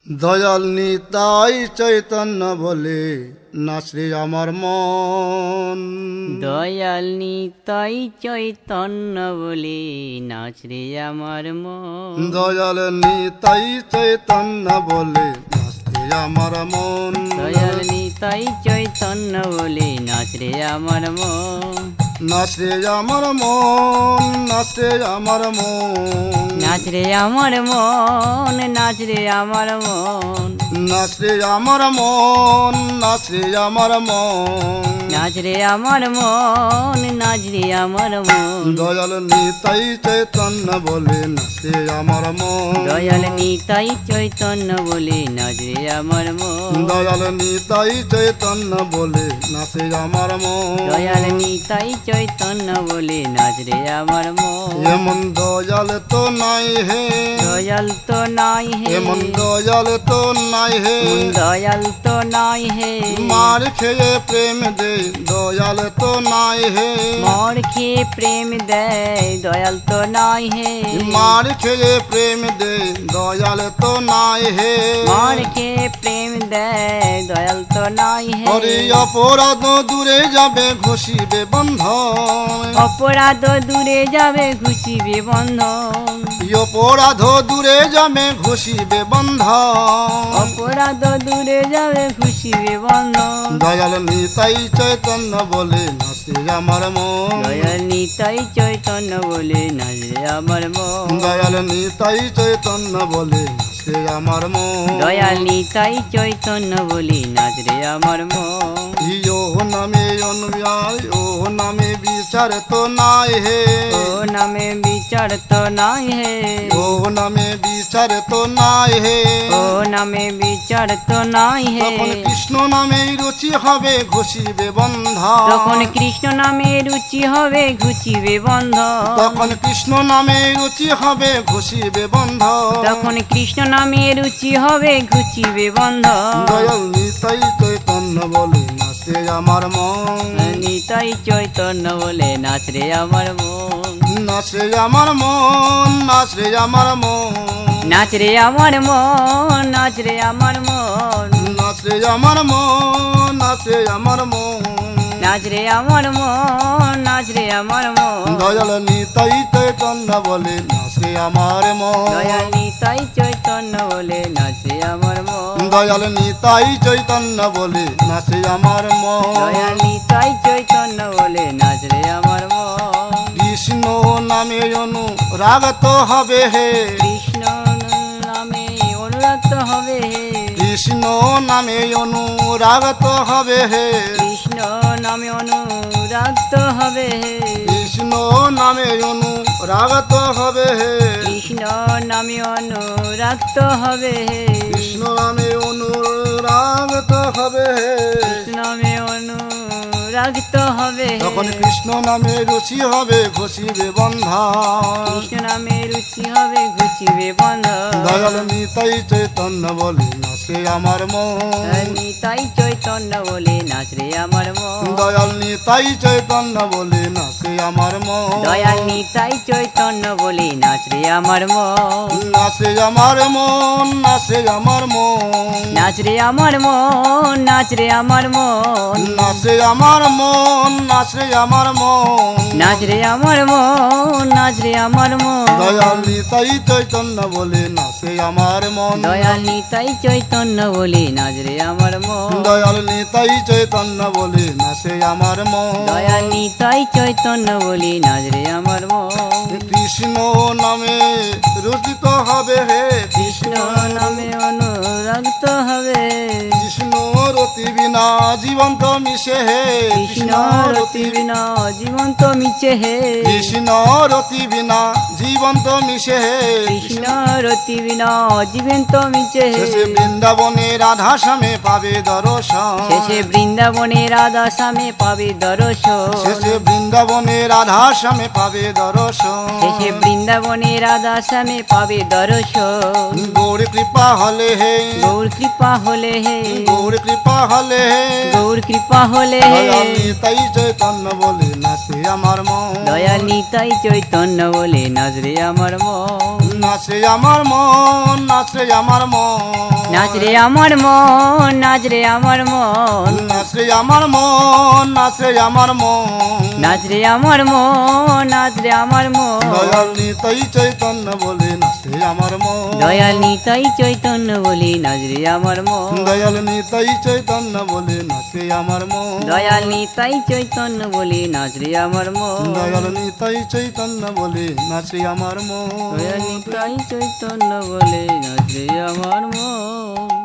দয়াল নিতাই চৈতন্য বলে নাচরে আমার মন। দয়াল নিতাই চৈতন্য বলে নাচরে আমার মন। দয়াল নিতাই চৈতন্য বলে নাচরে আমার মন। দয়াল নিতাই চৈতন্য বলে নাচরে আমার মন। নাচরে আমার মন, নাচরে আমার মন, নাচরে আমার মন, নাচরে আমার মন, নাচরে আমার মন, নাচরে আমার মন, নাচরে আমার মন, নাচরে আমার মন। দয়াল নিতাই চৈতন্য বলে নাচরে আমার মন। দয়াল নিতাই চৈতন্য বলে নাচরে আমার মন। দয়াল নিতাই চৈতন্য বলে নাচে আমার মন। দয়াল নিতাই চৈতন্য বলে নাচরে আমার মন। এমন দয়াল তো নাই হে, দয়াল তো নাই হে, এমন দয়াল তো নাই হে, দয়াল তো নাই হে, মার খেয়ে প্রেম দে দয়াল তো নাই হে, মর খেয়ে প্রেম দেয় দয়াল তো নাই হে, মার খেয়ে প্রেম দে দয়াল তো নাই হে। মর খেয়ে প্রেম দেয় দয়াল তো নাই হে। হরি অপরাধ দূরে যাবে ঘষিবে বন্ধন, অপরাধ দূরে যাবে ঘুষিবে বন্ধন, অপরাধ দূরে যাবে ঘষিবে বন্ধন। অপরাধ দূরে যাবে ঘুষিবে বন্ধন। দয়াল নিতাই চৈতন্য বলে নাচে আমার মন। দয়াল নিতাই চৈতন্য বলে নাচে আমার মন। দয়াল নিতাই চৈতন্য বলে নাচে আমার মন। দয়াল নিতাই চৈতন্য বলে নাচরে আমার মন। ইয়ো নামে অনুযায়ী ও নামে বিচার তো নাই হে, ও নামে বিচার তো নাই হে, ও নামে বিচার তো নাই হে। ও নামে বিচার তো নাই হে। তখন কৃষ্ণ নামে রুচি হবে ঘষিবে বন্ধ, তখন কৃষ্ণ নামে রুচি হবে ঘুচিবে বন্ধ, তখন কৃষ্ণ নামে রুচি হবে ঘষিবে বন্ধ। তখন কৃষ্ণ নামে রুচি হবে ঘুচিবে বন্ধ। দয়াল নিতাই চৈতন্য বলে নাচে আমার মন। নিতাই চৈতন্য বলে নাচরে আমার মন। নাচে আমার মন, নাচে আমার মন, নাচরে আমার মন, নাচরে আমার মন, নাচে আমার মন, নাচে আমার মন। নাচরে আমার মন, নাচরে আমার মন। দয়াল নিতাই চৈতন্য বলে নাচে আমার মন। দয়াল নিতাই চৈতন্য বলে নাচে আমার মন। দয়াল নিতাই চৈতন্য বলে নাচে আমার মন। দয়াল নিতাই চৈতন্য বলে নাচরে আমার মন। কৃষ্ণ নামে অনুরাগত হবে হে, কৃষ্ণ নামে অনুরক্ত হবে হে, কৃষ্ণ নামে অনুরাগত হবে হে, কৃষ্ণ নামে অনুরক্ত হবে হে, কৃষ্ণ নামে অনুরাগত হবে হে, কৃষ্ণ নামে অনুরক্ত হবে হে, কৃষ্ণ নামে অনুরাগত হবে হে। কৃষ্ণ নামে অনুরক্ত হবে হে। তখন কৃষ্ণ নামে রুচি হবে ঘষিবে বন্ধা, কৃষ্ণ নামে রুচি হবে ঘুচিবে বন্ধ। দয়াল নিতাই চৈতন্য বলে নাচে আমার মন। নিতাই চৈতন্য বলে নাচরে আমার মন। দয়াল নিতাই চৈতন্য বলে নাচে আমার মন। দয়াল নিতাই চৈতন্য বলে নাচরে আমার মন। নাচে আমার মন, নাচে আমার মন, নাচরে আমার মন, নাচরে আমার মন, নাচে আমার মন, নাচে আমার মন। নাচরে আমার মন, নাচরে আমার মন। দয়াল নিতাই চৈতন্য বলে নাচে আমার মন। দয়াল নিতাই চৈতন্য বলে নাচরে আমার মন। দয়াল নিতাই চৈতন্য বলে নাচে আমার মন। দয়াল নিতাই চৈতন্য বলে নাচরে আমার মন। কৃষ্ণ নামে রুচিত হবে হে, কৃষ্ণ নামে অনুরক্ত হবে, কৃষ্ণ রতি বিনা জীবন্ত মিশে হে, কৃষ্ণ রতি বিনা জীবন্ত মিছে হে, কৃষ্ণ রতি বিনা জীবন্ত মিশে হে। কৃষ্ণ রতি বিনা জীবন্ত মিছে হে। শেষে বৃন্দাবনে রাধা স্বামী পাবে দর্শন, শেষে বৃন্দাবনে রাধা স্বামী পাবে দর্শন, শেষে বৃন্দাবনে রাধা স্বামী পাবে দর্শন। শেষে বৃন্দাবনে রাধা স্বামী পাবে দর্শন। গৌর কৃপা হলে হে, গৌর কৃপা হলে হে, গৌর কৃপা হলে হে। গৌর কৃপা হলে হে। দয়াল নিতাই চৈতন্য বলে নাচে আমার মন। দয়াল নিতাই চৈতন্য বলে নাচরে আমার মন। নাচে আমার মন, নাচে আমার মন, নাচ রে আমার মন, নাচ রে আমার মন, নাচ রে আমার মন, নাচ রে আমার মন, নাচ রে আমার মন, নাচ রে আমার মন। দয়াল নিতাই চৈতন্য বলে নাচ রে আমার মন, দয়াল নিতাই চৈতন্য বলি নাচ রে আমার মন, দয়াল নিতাই চৈতন্য বলে নাচ রে আমার মন, দয়াল নিতাই চৈতন্য বলি নাচ রে আমার মন, দয়াল নিতাই চৈতন্য বলে নাচ রে আমার মন। দয়াল নিতাই চৈতন্য বলে নাচ রে আমার মন।